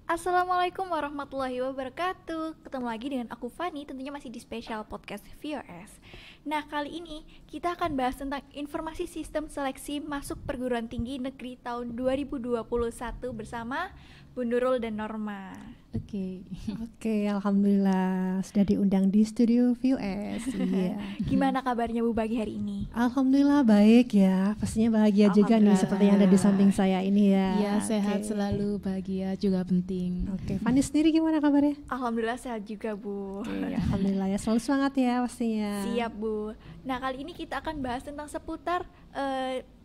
Assalamualaikum warahmatullahi wabarakatuh. Ketemu lagi dengan aku Fani, tentunya masih di special podcast VOS. Nah, kali ini kita akan bahas tentang informasi sistem seleksi masuk perguruan tinggi negeri tahun 2021 bersama Bu Nurul dan Norma. Oke, alhamdulillah sudah diundang di studio VOS. Iya. Gimana kabarnya Bu pagi hari ini? Alhamdulillah baik ya. Pastinya bahagia juga nih seperti yang ada di samping saya ini ya. Iya, sehat selalu, bahagia juga penting. Oke, Fani sendiri gimana kabarnya? Alhamdulillah sehat juga Bu. Alhamdulillah ya, selalu semangat ya pastinya. Siap Bu. Nah, kali ini kita akan bahas tentang seputar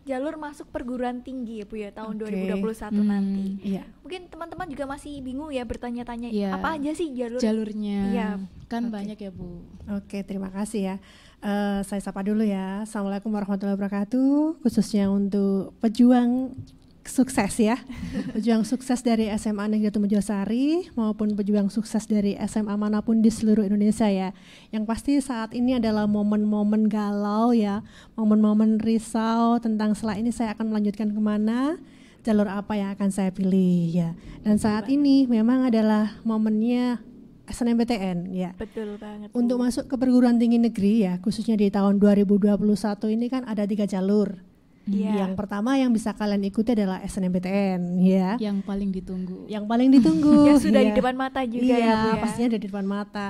jalur masuk perguruan tinggi ya Bu ya tahun 2021 nanti. Iya. Mungkin teman-teman juga masih bingung ya bertanya-tanya apa Iya. aja sih Jalurnya Iya. kan banyak ya Bu. Oke, terima kasih ya. Saya sapa dulu ya. Assalamualaikum warahmatullahi wabarakatuh. Khususnya untuk pejuang sukses ya, pejuang sukses dari SMA Negeri Tumujosari maupun pejuang sukses dari SMA manapun di seluruh Indonesia ya. Yang pasti saat ini adalah momen-momen galau ya, momen-momen risau tentang setelah ini saya akan melanjutkan kemana, jalur apa yang akan saya pilih ya. Dan saat ini memang adalah momennya SNMPTN ya. Betul banget. Untuk masuk ke perguruan tinggi negeri ya, khususnya di tahun 2021 ini kan ada 3 jalur. Iya. Yang pertama yang bisa kalian ikuti adalah SNMPTN ya. Yang paling ditunggu. Yang paling ditunggu. Yang sudah ya. di depan mata juga iya, ya Bu ya. pastinya ada di depan mata.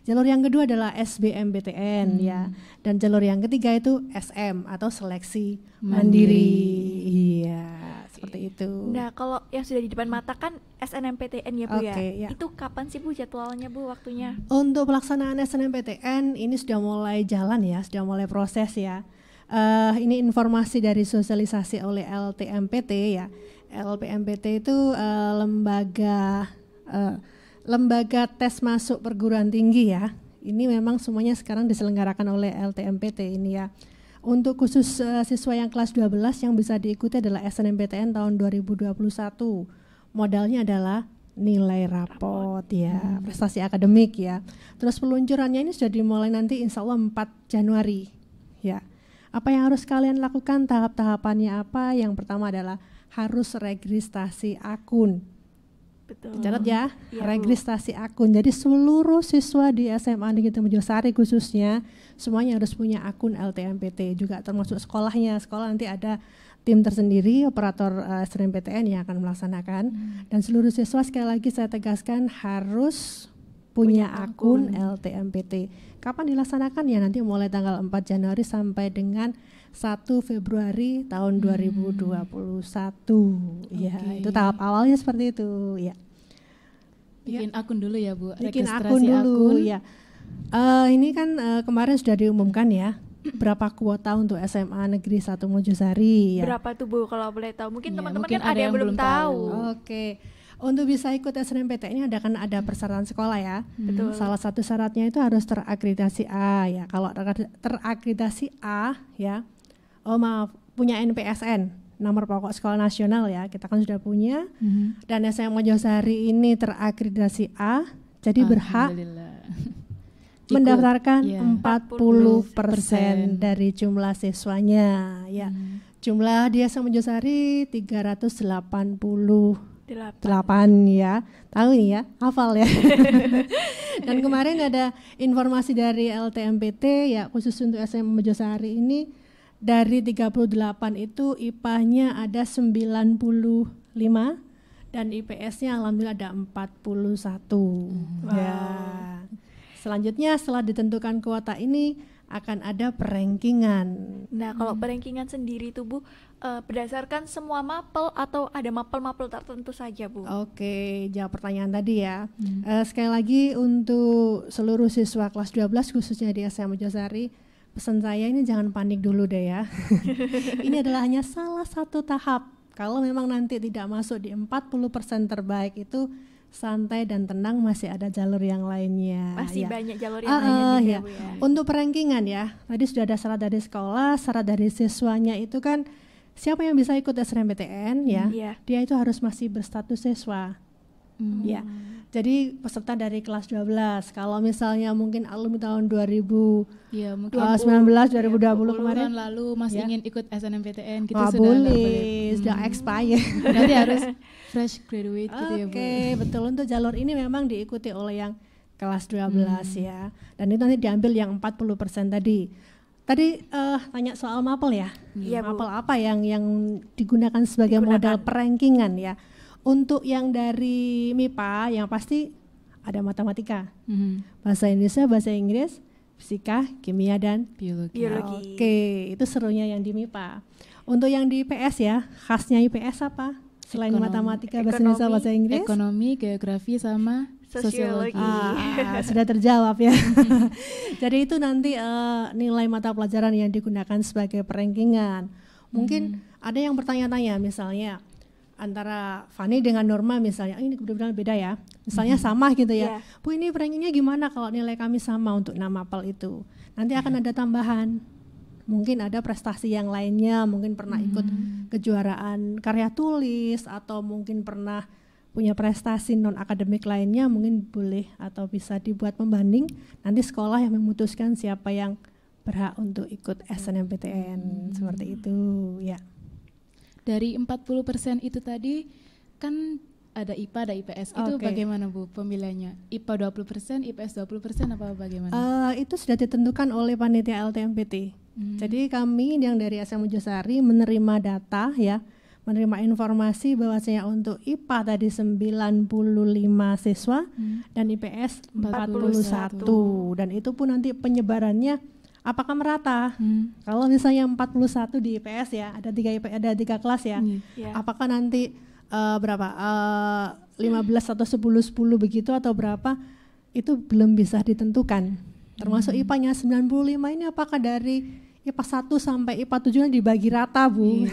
Jalur yang kedua adalah SBMPTN ya. Dan jalur yang ketiga itu SM atau seleksi mandiri. Iya, seperti itu. Nah, kalau yang sudah di depan mata kan SNMPTN ya Bu ya. Oke, ya. Itu kapan sih Bu jadwalnya Bu waktunya? Untuk pelaksanaan SNMPTN ini sudah mulai jalan ya, sudah mulai proses ya. Ini informasi dari sosialisasi oleh LTMPT ya. LTMPT itu lembaga tes masuk perguruan tinggi ya. Ini memang semuanya sekarang diselenggarakan oleh LTMPT ini ya. Untuk khusus siswa yang kelas 12 yang bisa diikuti adalah SNMPTN tahun 2021. Modalnya adalah nilai rapot ya, prestasi akademik ya. Terus peluncurannya ini sudah dimulai nanti insya Allah 4 Januari ya. Apa yang harus kalian lakukan, tahap-tahapannya apa? Yang pertama adalah harus registrasi akun. Betul. Catat ya, Iya, registrasi akun. Jadi seluruh siswa di SMA Negeri Tumujosari khususnya semuanya harus punya akun LTMPT, juga termasuk sekolahnya. Sekolah nanti ada tim tersendiri operator SNMPTN yang akan melaksanakan. Dan seluruh siswa sekali lagi saya tegaskan harus punya akun LTMPT. Kapan dilaksanakan ya? Nanti mulai tanggal 4 Januari sampai dengan 1 Februari tahun 2021. Ya, itu tahap awalnya seperti itu ya. Bikin akun dulu ya Bu. Bikin Registrasi akun dulu akun. ya. Ini kan kemarin sudah diumumkan ya berapa kuota untuk SMA Negeri 1 Mojosari ya. Berapa tuh Bu kalau boleh tahu? Mungkin Ya, teman-teman mungkin kan ada yang belum tahu. Oke. Untuk bisa ikut SNMPTN ini ada persyaratan sekolah ya. Betul. Salah satu syaratnya itu harus terakreditasi A ya. Kalau terakreditasi A ya, punya NPSN, nomor pokok sekolah nasional ya. Kita kan sudah punya. Dan SMA Mojosari ini terakreditasi A, jadi berhak Alhamdulillah. mendaftarkan ya. 40% dari jumlah siswanya ya. Jumlah di SMA Mojosari 388 ya, tahu nih ya, hafal ya. Dan kemarin ada informasi dari LTMPT ya, khusus untuk SMA Mojosari ini dari 38 itu IPA-nya ada 95 dan IPS-nya alhamdulillah ada 41. Ya. Selanjutnya setelah ditentukan kuota ini akan ada perankingan. Nah, kalau perankingan sendiri itu Bu berdasarkan semua mapel atau ada mapel-mapel tertentu saja Bu? Oke, jawab pertanyaan tadi ya. Sekali lagi untuk seluruh siswa kelas 12 khususnya di SMA Mojosari, pesan saya ini jangan panik dulu deh ya. Ini adalah hanya salah satu tahap. Kalau memang nanti tidak masuk di 40% terbaik itu santai dan tenang, masih ada jalur yang lainnya. Masih ya. banyak jalur yang lainnya juga ya. Bu ya. Untuk perankingan ya, tadi sudah ada syarat dari sekolah, syarat dari siswanya itu kan siapa yang bisa ikut SNMPTN ya, Iya. dia itu harus masih berstatus siswa. Ya. Jadi peserta dari kelas 12. Kalau misalnya mungkin alumni tahun 2019, Iya, mungkin 2020 kemarin. tahun lalu masih Ya. ingin ikut SNMPTN gitu Nggak sudah nggak boleh, sudah expire. Berarti harus fresh graduate gitu ya, Bu. Oke, betul. Untuk jalur ini memang diikuti oleh yang kelas 12 ya. Dan itu nanti diambil yang 40% tadi. Tadi tanya soal mapel ya. Iya, Bu. Mapel apa yang digunakan sebagai modal perankingan ya. Untuk yang dari MIPA yang pasti ada matematika, bahasa Indonesia, bahasa Inggris, fisika, kimia dan Biologi. Oke, itu serunya yang di MIPA. Untuk yang di IPS ya, khasnya IPS apa? Selain Ekonomi. matematika, bahasa Indonesia, bahasa Inggris. Ekonomi, geografi sama Sosiologi. Sudah terjawab ya. Jadi itu nanti nilai mata pelajaran yang digunakan sebagai perankingan. Mungkin ada yang bertanya-tanya misalnya antara Fani dengan Norma misalnya, ini kebetulan beda ya. Misalnya sama gitu ya. Yeah. Bu, ini rankingnya gimana kalau nilai kami sama untuk 6 mapel itu? Nanti akan ada tambahan. Mungkin ada prestasi yang lainnya, mungkin pernah ikut kejuaraan karya tulis atau mungkin pernah punya prestasi non akademik lainnya, mungkin boleh atau bisa dibuat pembanding. Nanti sekolah yang memutuskan siapa yang berhak untuk ikut SNMPTN seperti itu ya. Dari 40% itu tadi kan ada IPA, ada IPS. Itu Oke. bagaimana, Bu, pemilihannya? IPA 20%, IPS 20% apa bagaimana? Itu sudah ditentukan oleh panitia LTMPT. Jadi kami yang dari SM Mojosari menerima data ya, menerima informasi bahwasanya untuk IPA tadi 95 siswa dan IPS 41. Dan itu pun nanti penyebarannya apakah merata? Kalau misalnya 41 di IPS ya, ada 3 kelas ya. Ya. Apakah nanti berapa? 15 atau 10 begitu atau berapa? Itu belum bisa ditentukan. Termasuk IPA-nya 95 ini apakah dari IPA 1 sampai IPA 7 dibagi rata, Bu?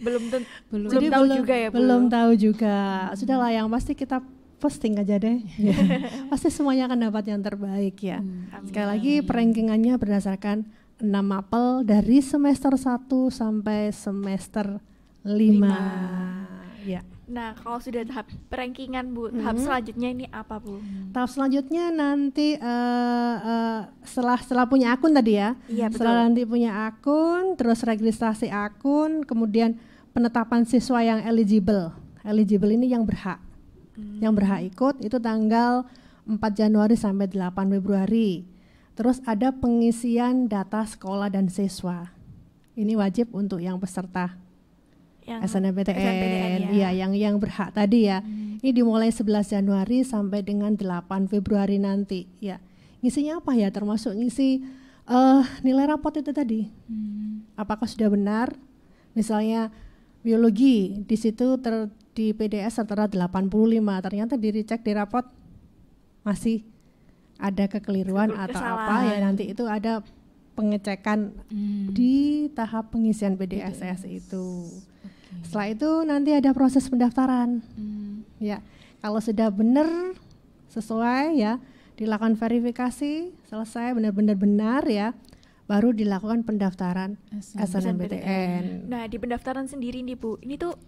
belum Jadi tahu juga ya, Bu. Belum tahu juga. Sudahlah, yang pasti kita posting aja deh. Ya. Pasti semuanya akan dapat yang terbaik ya. Sekali lagi perankingannya berdasarkan 6 mapel dari semester 1 sampai semester 5. Ya. Nah, kalau sudah tahap rankingan, Bu, tahap selanjutnya ini apa, Bu? Tahap selanjutnya nanti setelah punya akun tadi ya. Iya, Setelah nanti punya akun, terus registrasi akun, kemudian penetapan siswa yang eligible. Eligible ini yang berhak. Yang berhak ikut itu tanggal 4 Januari sampai 8 Februari. Terus ada pengisian data sekolah dan siswa. Ini wajib untuk yang peserta SNMPTN, ya. iya yang berhak tadi ya. Ini dimulai 11 Januari sampai dengan 8 Februari nanti ya. Ngisinya apa ya? Termasuk ngisi nilai rapot itu tadi. Apakah sudah benar? Misalnya biologi di situ di PDS tertera 85, ternyata di-recheck di rapot masih ada kekeliruan atau apa ya, nanti itu ada pengecekan di tahap pengisian PDSS itu. Setelah itu nanti ada proses pendaftaran. Ya, kalau sudah benar sesuai ya, dilakukan verifikasi, selesai benar-benar ya, baru dilakukan pendaftaran SNMPTN. Nah, di pendaftaran sendiri nih, Bu, ini tuh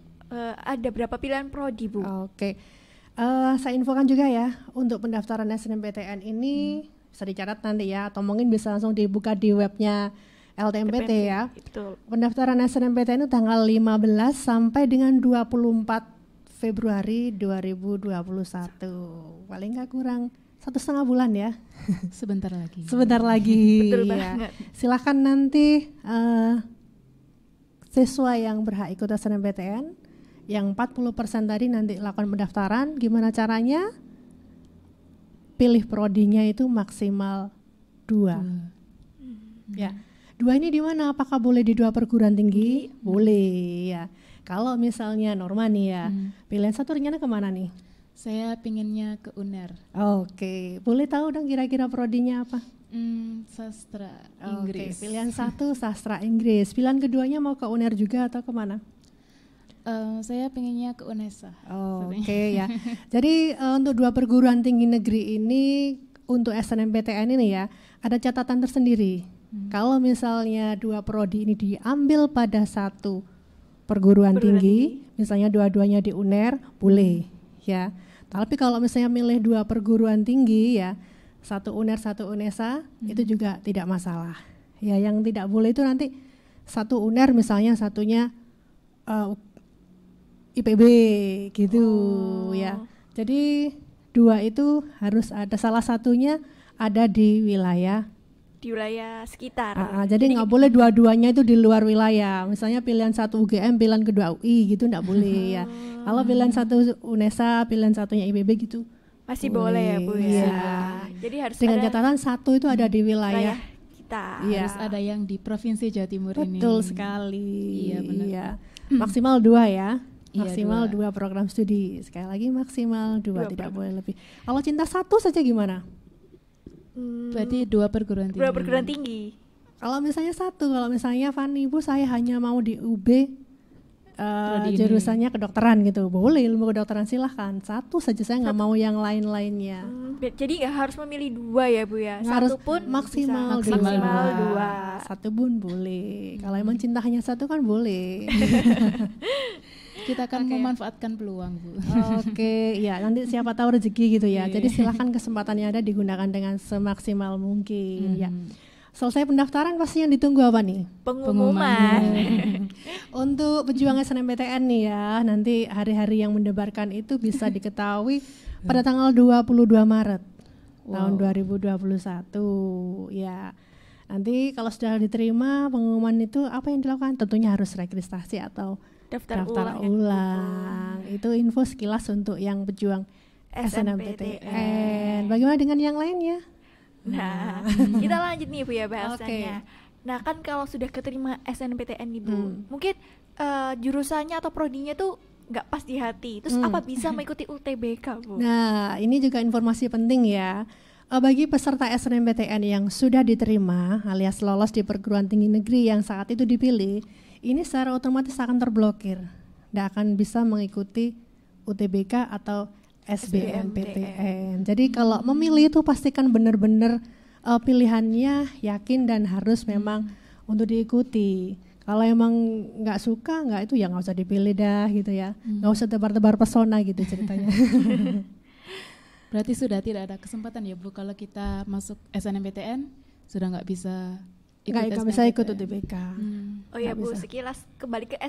ada berapa pilihan prodi, Bu? Oke. Saya infokan juga ya, untuk pendaftaran SNMPTN ini bisa dicatat nanti ya, atau mungkin bisa langsung dibuka di webnya LTMPT ya. Betul. Pendaftaran SNMPTN itu tanggal 15 sampai dengan 24 Februari 2021. Paling nggak kurang 1,5 bulan ya. Sebentar lagi. Sebentar lagi. Betul ya. banget. Silahkan nanti siswa yang berhak ikut SNMPTN yang 40% tadi nanti lakukan pendaftaran. Gimana caranya? Pilih prodinya itu maksimal 2. Ya. 2 ini di mana? Apakah boleh di 2 perguruan tinggi? Boleh ya. Kalau misalnya Norma nih ya, pilihan 1 rencana kemana nih? Saya pinginnya ke UNER. Oke, boleh tahu dong kira-kira prodinya apa? Sastra Oke, Inggris. pilihan 1 sastra Inggris. Pilihan keduanya mau ke UNER juga atau kemana? Saya pinginnya ke UNESA. Oke ya. Jadi untuk 2 perguruan tinggi negeri ini untuk SNMPTN ini ya, ada catatan tersendiri. Kalau misalnya 2 prodi ini diambil pada 1 perguruan tinggi, misalnya dua-duanya di UNER, boleh ya. Tapi kalau misalnya milih 2 perguruan tinggi ya, 1 UNER 1 UNESA, itu juga tidak masalah. Ya, yang tidak boleh itu nanti 1 UNER misalnya satunya IPB gitu ya. Jadi 2 itu harus ada, salah satunya ada di wilayah sekitar. Jadi nggak boleh dua-duanya itu di luar wilayah. Misalnya pilihan 1 UGM, pilihan kedua UI gitu nggak boleh ya. Kalau pilihan 1 UNESA, pilihan satunya IPB gitu masih boleh ya Bu ya. Iya. Jadi harus Dengan ada catatan 1 itu ada di wilayah kita. Iya. Harus ada yang di Provinsi Jawa Timur ini. Betul sekali. Iya, benar. Iya. Maksimal 2 ya. Iya, Maksimal 2 2. program studi. Sekali lagi maksimal 2, tidak program. boleh lebih. Kalau cinta 1 saja gimana? Berarti 2 perguruan tinggi. 2 perguruan tinggi. Kalau misalnya 1, kalau misalnya Fanny, Bu saya hanya mau di UB Prodi ini. jurusannya kedokteran gitu, boleh ilmu kedokteran, silahkan 1 saja, saya nggak mau yang lain-lainnya. Jadi nggak harus memilih 2 ya Bu ya. Nggak harus, Satu pun maksimal bisa. Maksimal 2. 1 pun boleh. Kalau emang cinta hanya 1 kan boleh. Kita akan memanfaatkan peluang, Bu. Oke, ya nanti siapa tahu rezeki gitu ya. Iya. Jadi silahkan kesempatan yang ada digunakan dengan semaksimal mungkin. Ya. Selesai pendaftaran pasti yang ditunggu apa nih? Pengumuman. Untuk pejuang SNMPTN nih ya, nanti hari-hari yang mendebarkan itu bisa diketahui pada tanggal 22 Maret tahun 2021 ya. Nanti kalau sudah diterima pengumuman itu apa yang dilakukan? Tentunya harus registrasi atau Daftar ulang. Itu info sekilas untuk yang pejuang SNMPTN. SNMPTN. Bagaimana dengan yang lainnya? Nah, kita lanjut nih Bu ya bahasannya. Nah kan kalau sudah keterima SNMPTN nih Bu, mungkin jurusannya atau prodinya tuh nggak pas di hati. Terus apa bisa mengikuti UTBK Bu? Nah, ini juga informasi penting ya. Bagi peserta SNMPTN yang sudah diterima alias lolos di perguruan tinggi negeri yang saat itu dipilih, ini secara otomatis akan terblokir. Tidak akan bisa mengikuti UTBK atau SBMPTN. Jadi kalau memilih itu pastikan benar-benar pilihannya yakin dan harus memang untuk diikuti. Kalau emang nggak suka, nggak itu ya nggak usah dipilih dah gitu ya. Nggak usah tebar-tebar pesona gitu ceritanya. Berarti sudah tidak ada kesempatan ya Bu kalau kita masuk SNMPTN sudah nggak bisa Nggak bisa ikut UTBK. Oh ya Nggak Bu, bisa. sekilas kembali ke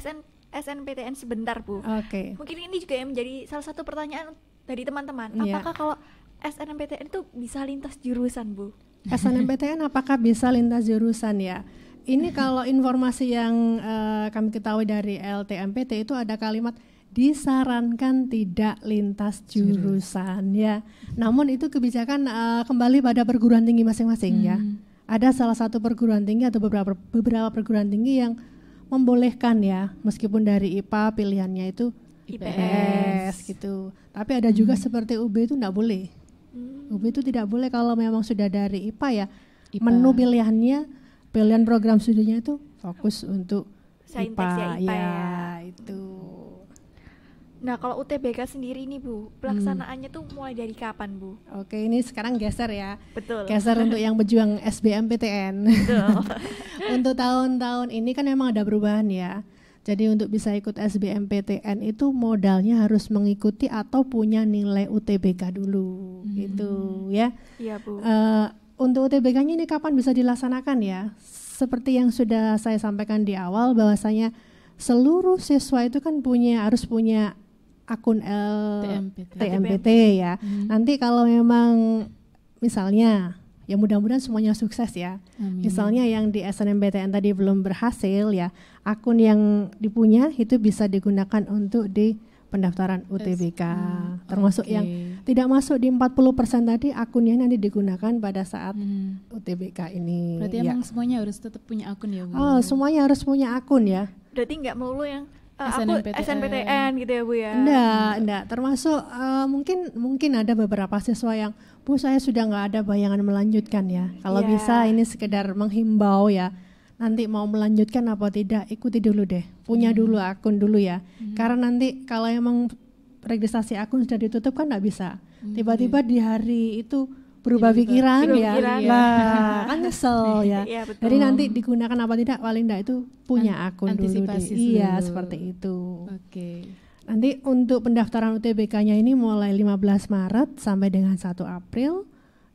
SNMPTN sebentar Bu. Oke. Mungkin ini juga yang menjadi salah satu pertanyaan dari teman-teman. Iya. Apakah kalau SNMPTN itu bisa lintas jurusan Bu? SNMPTN apakah bisa lintas jurusan ya? Ini kalau informasi yang kami ketahui dari LTMPT itu ada kalimat disarankan tidak lintas jurusan ya. Namun itu kebijakan kembali pada perguruan tinggi masing-masing ya. Ada salah satu perguruan tinggi atau beberapa perguruan tinggi yang membolehkan ya, meskipun dari IPA pilihannya itu IPS gitu. Tapi ada juga seperti UB itu enggak boleh. UB itu tidak boleh kalau memang sudah dari IPA ya. IPA. Menu pilihannya, pilihan program studinya itu fokus untuk Saintek IPA ya. itu. Nah kalau UTBK sendiri nih Bu, pelaksanaannya tuh mulai dari kapan Bu? Oke, ini sekarang geser ya. Betul. Geser untuk yang berjuang SBMPTN. Betul. Untuk tahun-tahun ini kan memang ada perubahan ya. Jadi untuk bisa ikut SBMPTN itu modalnya harus mengikuti atau punya nilai UTBK dulu gitu ya. Iya Bu. Untuk UTBK-nya ini kapan bisa dilaksanakan ya? Seperti yang sudah saya sampaikan di awal bahwasanya seluruh siswa itu kan harus punya akun TMPT ya. Nanti kalau memang misalnya ya mudah-mudahan semuanya sukses ya. Amin. Misalnya yang di SNMPTN tadi belum berhasil ya, akun yang dipunya itu bisa digunakan untuk di pendaftaran UTBK. Termasuk yang tidak masuk di 40% tadi akunnya nanti digunakan pada saat UTBK ini. Berarti ya. emang semuanya harus tetap punya akun ya Bu? Oh, semuanya harus punya akun ya. Berarti nggak melulu yang SNMPTN. SNMPTN gitu ya Bu ya? Enggak. Termasuk mungkin ada beberapa siswa yang, Bu saya sudah nggak ada bayangan melanjutkan ya. Kalau Iya. bisa ini sekedar menghimbau ya. Nanti mau melanjutkan apa tidak, ikuti dulu deh. Punya dulu akun dulu ya. Karena nanti kalau emang registrasi akun sudah ditutup kan nggak bisa. Tiba-tiba di hari itu berubah pikiran ya. Lah, kan nyesel ya. Iya, betul. Jadi nanti digunakan apa tidak paling enggak itu punya akun dulu deh. Antisipasi Iya, dulu. seperti itu. Oke. Nanti untuk pendaftaran UTBK-nya ini mulai 15 Maret sampai dengan 1 April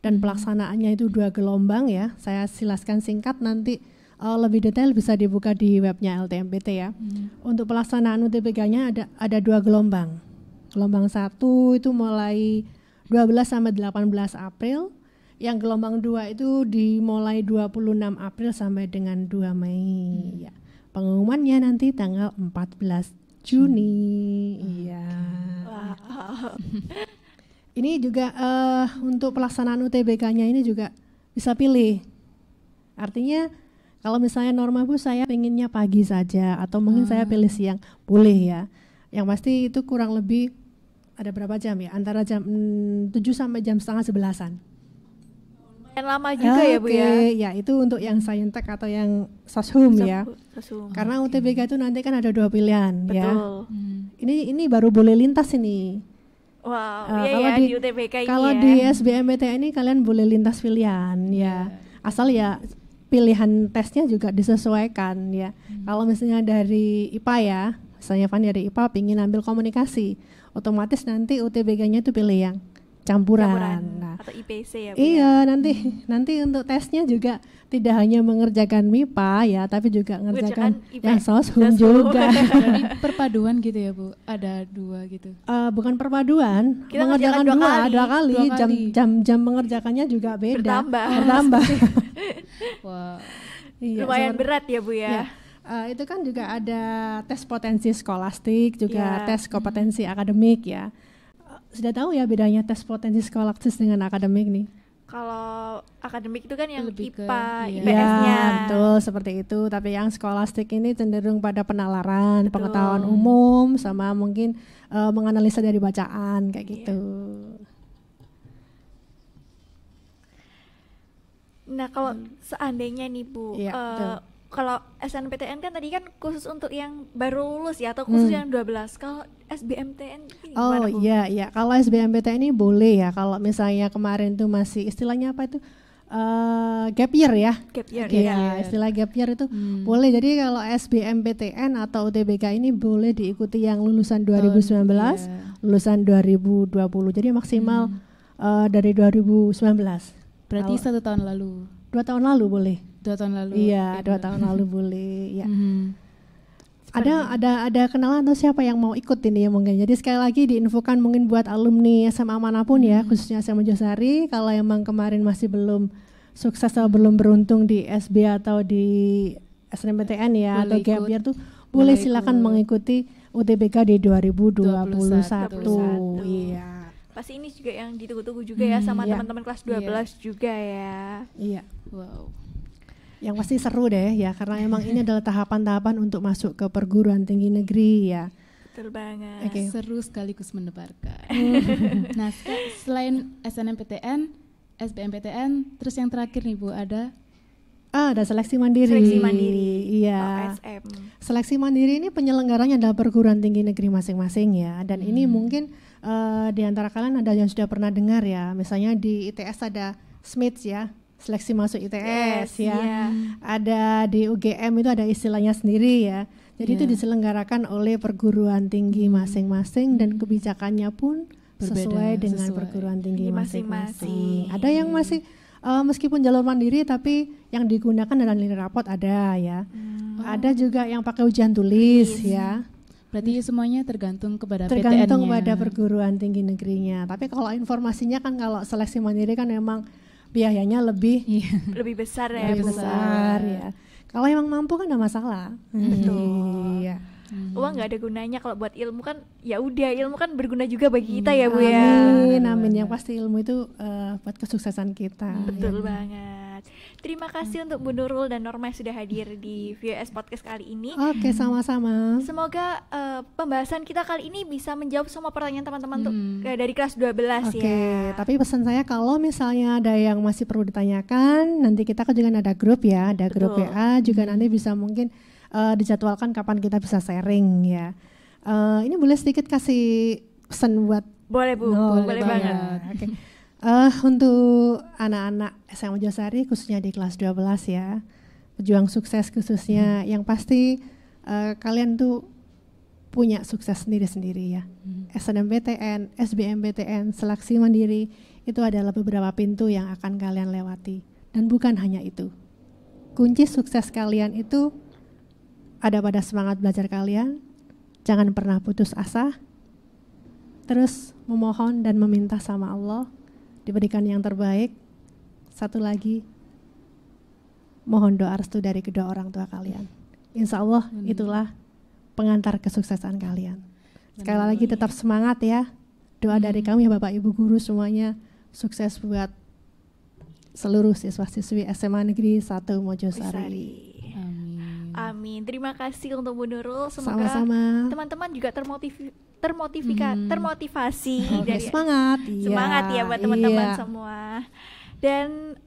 dan pelaksanaannya itu 2 gelombang ya. Saya jelaskan singkat, nanti lebih detail bisa dibuka di webnya LTMPT ya. Untuk pelaksanaan UTBK-nya ada 2 gelombang. Gelombang 1 itu mulai 12 sampai 18 April. Yang gelombang 2 itu dimulai 26 April sampai dengan 2 Mei ya. Pengumumannya nanti tanggal 14 Juni. Iya. Wow. Ini juga untuk pelaksanaan UTBK-nya ini juga bisa pilih. Artinya kalau misalnya norma Bu saya pengennya pagi saja atau mungkin saya pilih siang, boleh ya. Yang pasti itu kurang lebih ada berapa jam ya? Antara jam 7 sampai jam setengah 11-an. Yang lama juga ya Bu ya. Ya itu untuk yang Saintek atau yang Soshum ya. Soshum. Karena UTBK itu nanti kan ada 2 pilihan ya. Betul. Ini baru boleh lintas ini. Wow, kalau iya ya di UTBK ini kalau ya. di SBMPTN ini kalian boleh lintas pilihan ya. Asal ya pilihan tesnya juga disesuaikan ya. Kalau misalnya dari IPA ya, misalnya Fanny dari IPA pingin ambil komunikasi, otomatis nanti UTBK-nya itu pilih yang campuran. Nah, atau IPC ya Bu. Iya, nanti untuk tesnya juga tidak hanya mengerjakan MIPA ya, tapi juga mengerjakan yang Soshum juga. Jadi perpaduan gitu ya Bu, ada 2 gitu. Bukan perpaduan, Kita mengerjakan dua kali. Dua kali. Jam mengerjakannya juga beda. Bertambah. Wah. Iya, Lumayan berat ya Bu ya. Itu kan juga ada tes potensi skolastik, juga tes kompetensi akademik ya. Sudah tahu ya bedanya tes potensi skolastik dengan akademik nih? Kalau akademik itu kan yang Lebih ke- IPA, iya. IPS-nya. Ya, betul seperti itu. Tapi yang skolastik ini cenderung pada penalaran, Betul. pengetahuan umum, sama mungkin menganalisa dari bacaan kayak gitu. Nah kalau seandainya nih Bu, Iya, betul. kalau SNPTN kan tadi kan khusus untuk yang baru lulus ya, atau khusus yang 12. Kalau SBMTN ini gimana Bu? Iya. Kalau SBMPTN ini boleh ya. Kalau misalnya kemarin tuh masih istilahnya apa itu gap year ya. Gap year. Iya, istilah gap year itu boleh. Jadi kalau SBMPTN atau UTBK ini boleh diikuti yang lulusan 2019, lulusan 2020. Jadi maksimal dari 2019. Berarti 1 tahun lalu. 2 tahun lalu boleh. 2 tahun lalu. Iya, 2 tahun lalu boleh. Ya. Ada kenalan atau siapa yang mau ikut ini ya mungkin. Jadi sekali lagi diinfokan mungkin buat alumni SMA manapun ya, khususnya SMA Mojosari, kalau emang kemarin masih belum sukses atau belum beruntung di SB atau di SNMPTN ya, boleh atau gap ikut. year tuh boleh silakan mengikuti UTBK di 2021. Iya. Pasti ini juga yang ditunggu-tunggu juga ya sama teman-teman kelas 12 juga ya. Iya. Wow. Yang pasti seru deh ya, karena emang ini adalah tahapan-tahapan untuk masuk ke perguruan tinggi negeri ya. Betul banget. Oke. Seru sekaligus mendebarkan. Nah, selain SNMPTN, SBMPTN, terus yang terakhir nih Bu ada Ada seleksi mandiri. Seleksi mandiri. Iya. SM. Seleksi mandiri ini penyelenggaranya adalah perguruan tinggi negeri masing-masing ya. Dan ini mungkin di antara kalian ada yang sudah pernah dengar ya. Misalnya di ITS ada SMITS ya, seleksi masuk ITS ya. Iya. Ada di UGM itu ada istilahnya sendiri ya. Jadi itu diselenggarakan oleh perguruan tinggi masing-masing dan kebijakannya pun sesuai dengan perguruan tinggi masing-masing. Ada yang masih meskipun jalur mandiri tapi yang digunakan adalah nilai rapot ada ya. Ada juga yang pakai ujian tulis ya. berarti semuanya tergantung kepada Tergantung PTN-nya. pada perguruan tinggi negerinya. Tapi kalau informasinya kan kalau seleksi mandiri kan memang biayanya lebih Lebih besar ya lebih Bu. besar ya. Kalau emang mampu kan enggak masalah. Betul. Iya. Uang nggak ada gunanya kalau buat ilmu kan ya udah, ilmu kan berguna juga bagi kita ya Bu ya. Amin. Yang pasti ilmu itu buat kesuksesan kita. Betul banget. Terima kasih untuk Bu Nurul dan Norma yang sudah hadir di VOS Podcast kali ini. Oke, sama-sama. Semoga pembahasan kita kali ini bisa menjawab semua pertanyaan teman-teman tuh dari kelas 12 Oke, ya. tapi pesan saya kalau misalnya ada yang masih perlu ditanyakan, nanti kita kan juga ada grup ya, ada grup Betul. WA juga nanti bisa mungkin dijadwalkan kapan kita bisa sharing ya. Ini boleh sedikit kasih pesan buat Boleh Bu, boleh banget. Oke. Untuk anak-anak SMA Mojosari khususnya di kelas 12 ya, pejuang sukses khususnya, yang pasti kalian tuh punya sukses sendiri-sendiri ya. SNMPTN, SBMPTN, seleksi mandiri itu adalah beberapa pintu yang akan kalian lewati. Dan bukan hanya itu. Kunci sukses kalian itu ada pada semangat belajar kalian. Jangan pernah putus asa. Terus memohon dan meminta sama Allah diberikan yang terbaik. Satu lagi, mohon doa restu dari kedua orang tua kalian. Insya Allah itulah pengantar kesuksesan kalian. Sekali lagi tetap semangat ya. Doa dari kami Bapak Ibu guru semuanya sukses buat seluruh siswa-siswi SMA Negeri 1 Mojosari. Amin. Terima kasih untuk Bu Nurul. Semoga sama-sama teman-teman juga termotivasi dari semangat ya buat teman-teman semua. Dan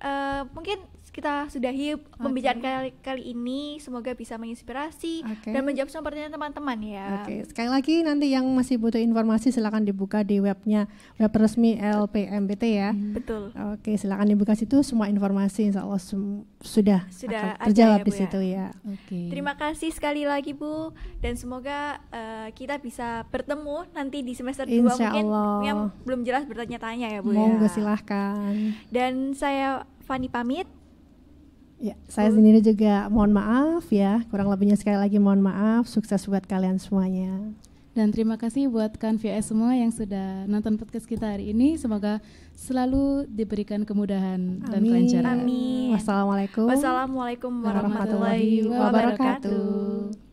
mungkin kita sudahi pembicaraan kali ini. Semoga bisa menginspirasi dan menjawab semua pertanyaan teman-teman ya. Sekali lagi nanti yang masih butuh informasi silakan dibuka di web resmi LPMPT ya. Betul. Silakan dibuka situ, semua informasi insya Allah sudah ya, terjawab di Bu, situ ya. Terima kasih sekali lagi Bu, dan semoga kita bisa bertemu nanti di semester 2 mungkin yang belum jelas bertanya-tanya ya Bu. Monggo silahkan. Dan saya Fani pamit. Ya, saya sendiri juga mohon maaf ya, kurang lebihnya sekali lagi mohon maaf. Sukses buat kalian semuanya. Dan terima kasih buat kan VS semua yang sudah nonton podcast kita hari ini. Semoga selalu diberikan kemudahan dan kelancaran. Amin. Wassalamualaikum warahmatullahi wabarakatuh.